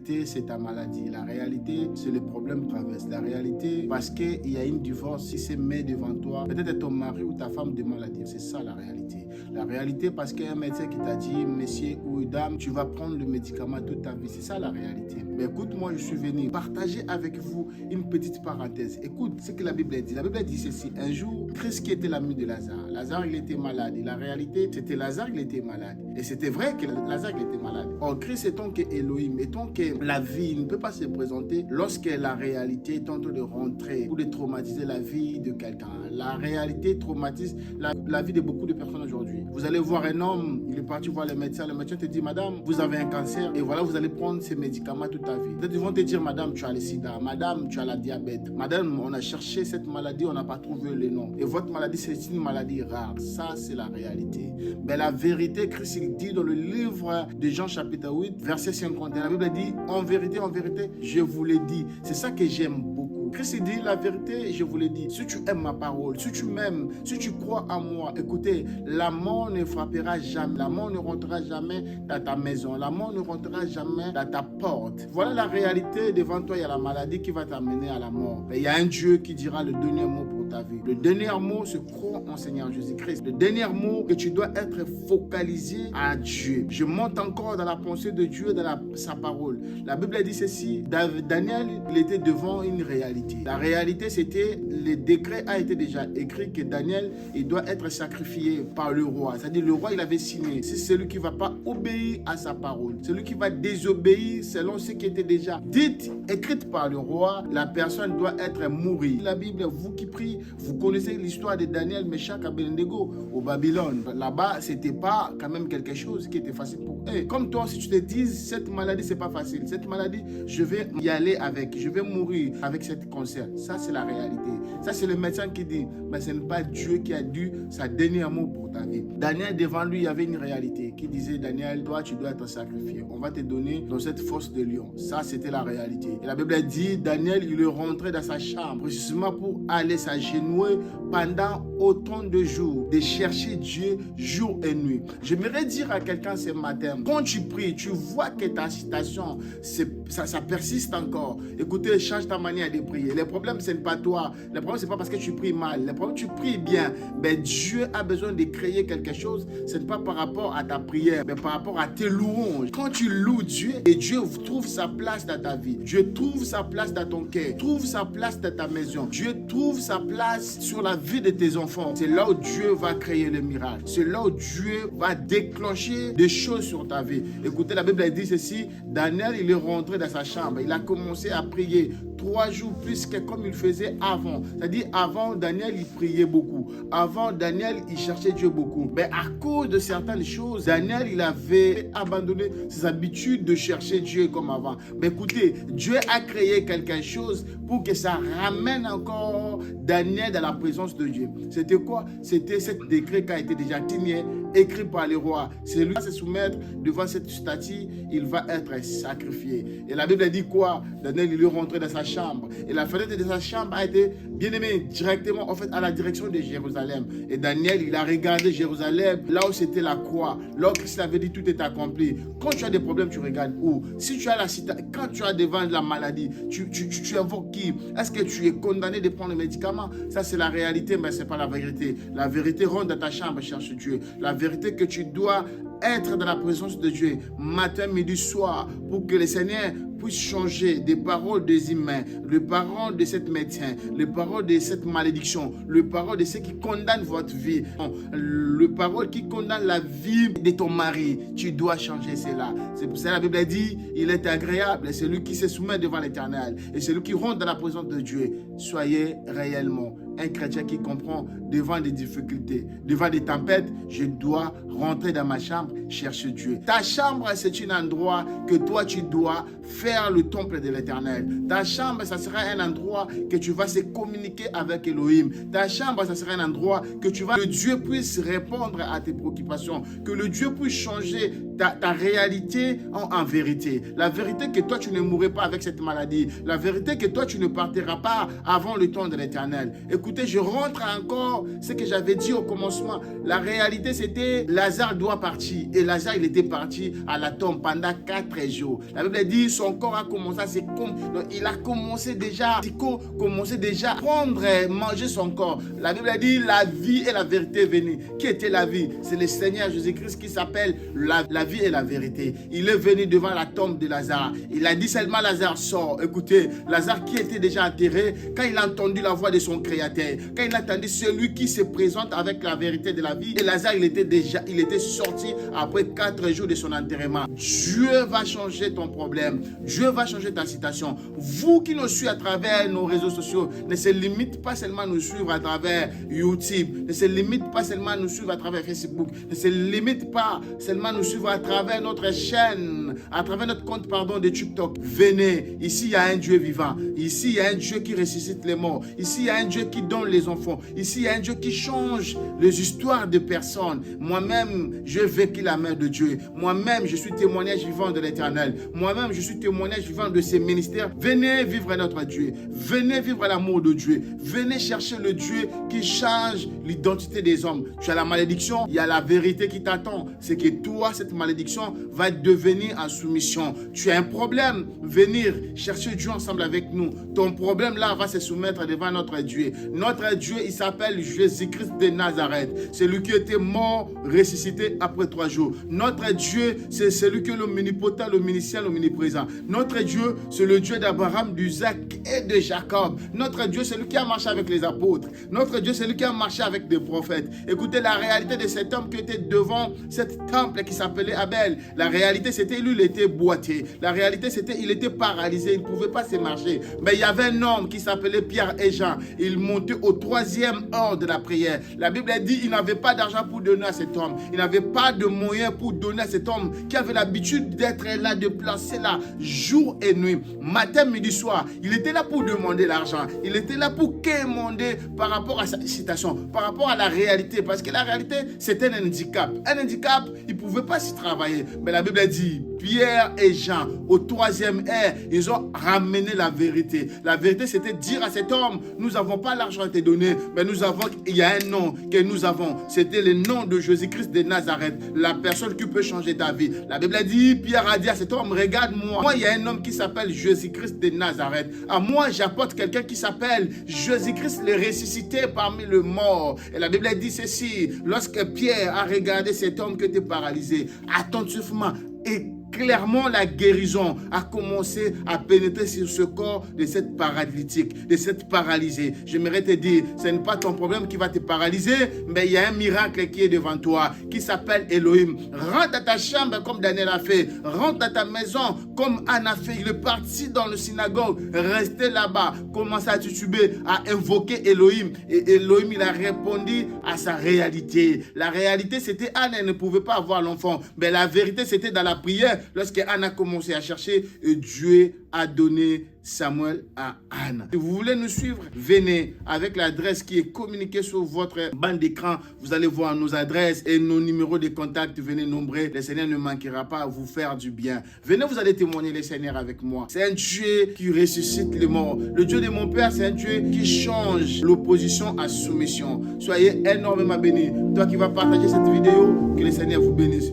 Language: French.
réalité, c'est ta maladie. La réalité, c'est le problème que tu traverses. La réalité, parce qu'il y a une divorce, si c'est met devant toi, peut-être ton mari ou ta femme de maladie. C'est ça la réalité. La réalité, parce qu'il y a un médecin qui t'a dit, monsieur ou dame, tu vas prendre le médicament toute ta vie. C'est ça la réalité. Mais écoute, moi, je suis venu partager avec vous une petite parenthèse. Écoute ce que la Bible dit. La Bible dit ceci. Un jour, Christ qui était l'ami de Lazare. Lazare, il était malade. Et la réalité, c'était Lazare, il était malade. Et c'était vrai que Lazare, il était malade. Or, Christ étant que Elohim, étant que la vie ne peut pas se présenter lorsque la réalité tente de rentrer ou de traumatiser la vie de quelqu'un. La réalité traumatise la vie de beaucoup de personnes aujourd'hui. Vous allez voir un homme, il est parti voir le médecin te dit, madame, vous avez un cancer et voilà, vous allez prendre ces médicaments toute ta vie. Peut-être ils vont te dire, madame, tu as le sida, madame, tu as la diabète, madame, on a cherché cette maladie, on n'a pas trouvé le nom. Et votre maladie, c'est une maladie rare. Ça, c'est la réalité. Mais la vérité, Christ il dit dans le livre de Jean chapitre 8, verset 51, la Bible dit, en vérité, je vous l'ai dit. C'est ça que j'aime beaucoup. Christ dit la vérité, je vous l'ai dit. Si tu aimes ma parole, si tu m'aimes, si tu crois en moi, écoutez, la mort ne frappera jamais, la mort ne rentrera jamais dans ta maison, la mort ne rentrera jamais dans ta porte. Voilà la réalité. Devant toi, il y a la maladie qui va t'amener à la mort. Mais il y a un Dieu qui dira le dernier mot pour ta vie. Le dernier mot, c'est croire en Seigneur Jésus-Christ. Le dernier mot, que tu dois être focalisé à Dieu. Je monte encore dans la pensée de Dieu, dans sa parole. La Bible dit ceci, Daniel, il était devant une réalité. La réalité, c'était, le décret a été déjà écrit que Daniel, il doit être sacrifié par le roi. C'est-à-dire, le roi, il avait signé. C'est celui qui ne va pas obéir à sa parole. Celui qui va désobéir selon ce qui était déjà dit, écrite par le roi, la personne doit être mourie. La Bible, vous qui priez, vous connaissez l'histoire de Daniel, Meshach, Abednego au Babylone. Là-bas, c'était pas quand même quelque chose qui était facile pour eux. Comme toi, si tu te dis, cette maladie, c'est pas facile. Cette maladie, je vais y aller avec. Je vais mourir avec cette cancer. Ça, c'est la réalité. Ça, c'est le médecin qui dit, mais ce n'est pas Dieu qui a dit sa dernier mot pour ta vie. Daniel, devant lui, il y avait une réalité qui disait, Daniel, toi, tu dois être sacrifié. On va te donner dans cette fosse de lion. Ça, c'était la réalité. Et la Bible dit, Daniel, il est rentré dans sa chambre, précisément pour aller s'agenouiller pendant autant de jours, de chercher Dieu jour et nuit. J'aimerais dire à quelqu'un ce matin, quand tu pries, tu vois que ta situation, ça persiste encore. Écoutez, change ta manière de prier. Le problème, ce n'est pas toi. Le problème, ce n'est pas parce que tu pries mal. Le problème, tu pries bien. Mais Dieu a besoin de créer quelque chose. Ce n'est pas par rapport à ta prière, mais par rapport à tes louanges. Quand tu loues Dieu, et Dieu trouve sa place dans ta vie. Dieu trouve sa place dans ton cœur. Trouve sa place dans ta maison. Dieu trouve sa place sur la vie de tes enfants. C'est là où Dieu va créer le miracle. C'est là où Dieu va déclencher des choses sur ta vie. Écoutez, la Bible dit ceci. Daniel, il est rentré dans sa chambre. Il a commencé à prier 3 jours plus que comme il faisait avant. C'est-à-dire, avant, Daniel, il priait beaucoup. Avant, Daniel, il cherchait Dieu beaucoup. Mais à cause de certaines choses, Daniel, il avait abandonné ses habitudes de chercher Dieu comme avant. Mais écoutez, Dieu a créé quelque chose pour que ça ramène encore Daniel dans la présence de Dieu. C'était quoi? C'était ce décret qui a été déjà signé, écrit par le roi. C'est lui qui va se soumettre devant cette statue, il va être sacrifié. Et la Bible dit quoi? Daniel, il est rentré dans sa chambre. Et la fenêtre de sa chambre a été, bien aimé, directement, en fait, à la direction de Jérusalem. Et Daniel, il a regardé Jérusalem, là où c'était la croix. Là où Christ avait dit, tout est accompli. Quand tu as des problèmes, tu regardes où? Si tu as la cité, quand tu as devant la maladie, tu invoques qui? Est-ce que tu es condamné de prendre le médicament? Ça, c'est la réalité, mais ce n'est pas la vérité. La vérité, rentre dans ta chambre, cherche Dieu. La vérité que tu dois être dans la présence de Dieu, matin, midi, soir, pour que le Seigneur puisse changer des paroles des humains, les paroles de cet médecin, les paroles de cette malédiction, les paroles de ceux qui condamnent votre vie, les paroles qui condamnent la vie de ton mari. Tu dois changer cela. C'est pour ça que la Bible dit, il est agréable, c'est lui qui se soumet devant l'Éternel et c'est lui qui rentre dans la présence de Dieu. Soyez réellement un chrétien qui comprend devant des difficultés, devant des tempêtes, je dois rentrer dans ma chambre, chercher Dieu. Ta chambre, c'est un endroit que toi, tu dois faire le temple de l'Éternel. Ta chambre, ça sera un endroit que tu vas se communiquer avec Elohim. Ta chambre, ça sera un endroit que le Dieu puisse répondre à tes préoccupations, que le Dieu puisse changer ta réalité en vérité. La vérité que toi, tu ne mourrais pas avec cette maladie. La vérité que toi, tu ne partiras pas avant le temps de l'Éternel. Écoutez, je rentre encore encore ce que j'avais dit au commencement. La réalité, c'était Lazare doit partir. Et Lazare, il était parti à la tombe pendant 4 jours. La Bible dit, son corps a commencé à se... Il a commencé déjà, à prendre, manger son corps. La Bible dit, la vie et la vérité venue. Qui était la vie? C'est le Seigneur Jésus-Christ qui s'appelle la vie et la vérité. Il est venu devant la tombe de Lazare. Il a dit seulement, Lazare sort. Écoutez, Lazare qui était déjà enterré, quand il a entendu la voix de son Créateur, quand il a entendu celui qui se présente avec la vérité de la vie, et Lazare, il était sorti après 4 jours de son enterrement. Dieu va changer ton problème. Dieu va changer ta situation. Vous qui nous suivez à travers nos réseaux sociaux, ne se limite pas seulement à nous suivre à travers YouTube, ne se limite pas seulement à nous suivre à travers Facebook, ne se limite pas seulement à nous suivre à travers notre chaîne, à travers notre compte de TikTok. Venez, ici il y a un Dieu vivant, ici il y a un Dieu qui ressuscite les morts, ici il y a un Dieu qui donne les enfants, ici il y a un Dieu qui change les histoires de personnes. Moi-même, j'ai vécu la main de Dieu. Moi-même, je suis témoignage vivant de l'Éternel. Moi-même, je suis témoignage vivant de ses ministères. Venez vivre notre Dieu. Venez vivre l'amour de Dieu. Venez chercher le Dieu qui change l'identité des hommes. Tu as la malédiction, il y a la vérité qui t'attend. C'est que toi, cette malédiction va devenir en soumission. Tu as un problème, venir chercher Dieu ensemble avec nous. Ton problème là va se soumettre devant notre Dieu. Notre Dieu, il s'appelle Jésus-Christ de Nazareth. C'est lui qui était mort, ressuscité après 3 jours. Notre Dieu, c'est celui qui est l'omnipotent, l'omniscient, l'omniprésent. Notre Dieu, c'est le Dieu d'Abraham, d'Isaac et de Jacob. Notre Dieu, c'est lui qui a marché avec les apôtres. Notre Dieu, c'est lui qui a marché avec des prophètes. Écoutez la réalité de cet homme qui était devant cet temple qui s'appelait Abel. La réalité, c'était lui, il était boité. La réalité, c'était il était paralysé, il ne pouvait pas se marcher. Mais il y avait un homme qui s'appelait Pierre et Jean. Il montait au 3e heure de la prière. La Bible dit il n'avait pas d'argent pour donner à cet homme. Il n'avait pas de moyens pour donner à cet homme qui avait l'habitude d'être là, de placer là, jour et nuit, matin, midi, soir. Il était là pour demander l'argent. Il était là pour quémander par rapport à sa situation, par rapport à la réalité. Parce que la réalité, c'était un handicap. Un handicap, il ne pouvait pas s'y travailler. Mais la Bible dit, Pierre et Jean, au 3e heure, ils ont ramené la vérité. La vérité, c'était dire à cet homme, nous n'avons pas l'argent à te donner, mais il y a un nom que nous avons. C'était le nom de Jésus-Christ de Nazareth, la personne qui peut changer ta vie. La Bible dit, Pierre a dit à cet homme, regarde-moi. Moi, il y a un homme qui s'appelle Jésus-Christ de Nazareth. À moi, j'apporte quelqu'un qui s'appelle Jésus-Christ le ressuscité parmi les morts. Et la Bible dit ceci, lorsque Pierre a regardé cet homme qui était paralysé, attentivement, et clairement, la guérison a commencé à pénétrer sur ce corps de cette paralytique, de cette paralysée. J'aimerais te dire, ce n'est pas ton problème qui va te paralyser, mais il y a un miracle qui est devant toi, qui s'appelle Elohim. Rentre à ta chambre comme Daniel a fait. Rentre à ta maison comme Anne a fait. Il est parti dans le synagogue, resté là-bas, commence à tituber, à invoquer Elohim. Et Elohim, il a répondu à sa réalité. La réalité, c'était Anne, elle ne pouvait pas avoir l'enfant. Mais la vérité, c'était dans la prière. Lorsque Anne a commencé à chercher, Dieu a donné Samuel à Anne. Si vous voulez nous suivre, venez avec l'adresse qui est communiquée sur votre bande d'écran. Vous allez voir nos adresses et nos numéros de contact. Venez nombreux. Le Seigneur ne manquera pas à vous faire du bien. Venez, vous allez témoigner le Seigneur avec moi. C'est un Dieu qui ressuscite les morts. Le Dieu de mon Père, c'est un Dieu qui change l'opposition à soumission. Soyez énormément bénis. Toi qui vas partager cette vidéo, que le Seigneur vous bénisse.